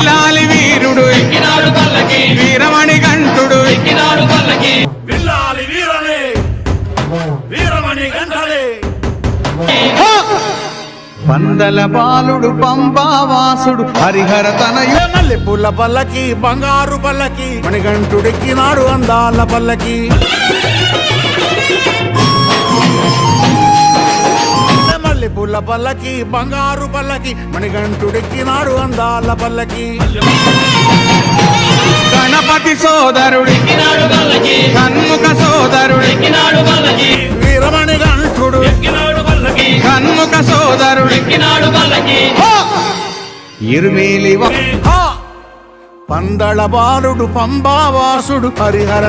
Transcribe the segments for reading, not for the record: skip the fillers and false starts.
లాలి వీరుడు ఎక్కినాడు పల్లకి వీరమణి గంటుడు ఎక్కినాడు పల్లకి విల్లాలి వీరలే వీరమణి గంటలే పందల బాలుడు పంబావాసుడు హరిహర తనయు మల్లె పూల పల్లకి బంగారు పల్లకి మణిగంటుడెక్కినాడు అందాల పల్లకి మల్లె పూల పల్లకి బంగారు పల్లకి మణిగంటుడెక్కినాడు అందాల పల్లకి గణపతి సోదరుడు ఎక్కినాడు పల్లకి షణ్ముఖ సోదరుడు ఎక్కినాడు పల్లకి వీరమణి గంటుడు ఎక్కినాడు పల్లకి షణ్ముఖ సోదరుడు ఎక్కినాడు పల్లకి ఇరుమేలి పందళ బాలుడు పంబావాసుడు హరిహర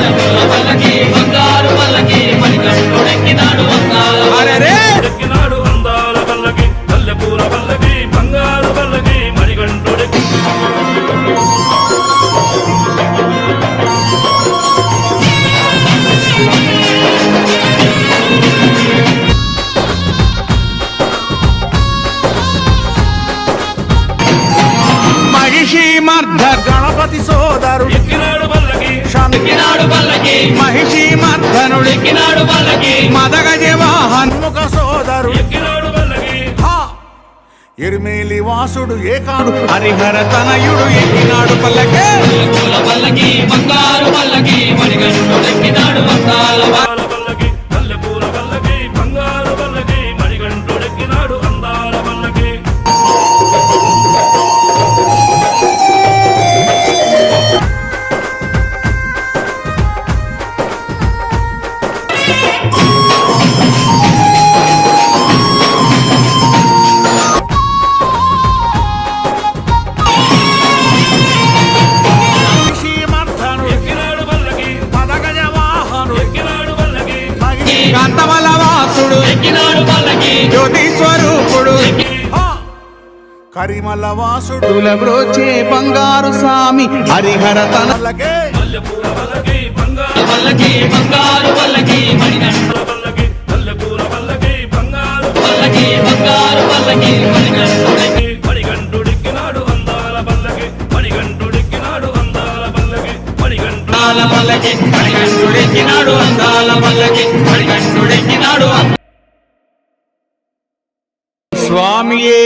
పల్లకి బంగారు పల్లకి మణికంఠుడెక్కినాడు అందాల అరెరే ఎక్కినాడు అందాల పల్లకి మల్లెపూల పల్లకి బంగారు పల్లకి మణికంఠుడెక్కి మహిషి మర్ధర్ గణపతి సోదరుడు ఎక్కినాడు పల్లకి ఎక్కినాడు పల్లకి మహిషి మర్ధనుడు ఎక్కినాడు పల్లకి మదగజ వాహన్ షణ్ముఖ సోదరుడు ఎక్కినాడు పల్లకి ఎరిమేలి వాసుడు ఏకాడు హరిహర తనయుడు ఎక్కినాడు పల్లకే పూల పల్లకి బంగారు పల్లకి మణికంఠుడెక్కినాడు అందాల పల్లకి మల్లెపూల పల్లకి బంగారు పల్లకి మణికంఠుడెక్కినాడు అందాల పల్లకి శ్రీమర్థనుడు ఎక్కినాడు పల్లకి పదగజ వాహనుడు ఎక్కినాడు పల్లకి కాంతమల వాసుడు ఎక్కినాడు పల్లకి జ్యోతి స్వరూపుడు కరిమల వాసుడు తులబ్రోచే బంగారు స్వామి హరిహర తన పల్లకే మల్లెపూల పల్లకి బంగారు పల్లకి బంగారు పల్లకి మణికంఠ పల్లకి మల్లెపూల పల్లకి బంగారు పల్లకి బంగారు పల్లకి మణికంఠుడెక్కి మణికంఠుడెక్కినాడు అందాల పల్లకి మణికంఠుడెక్కినాడు అందాల పల్లకి మణికంఠు అందాల పల్లకి మణికంఠుడెక్కినాడు అందాల పల్లకి మణికంఠుడెక్కినాడు స్వామియే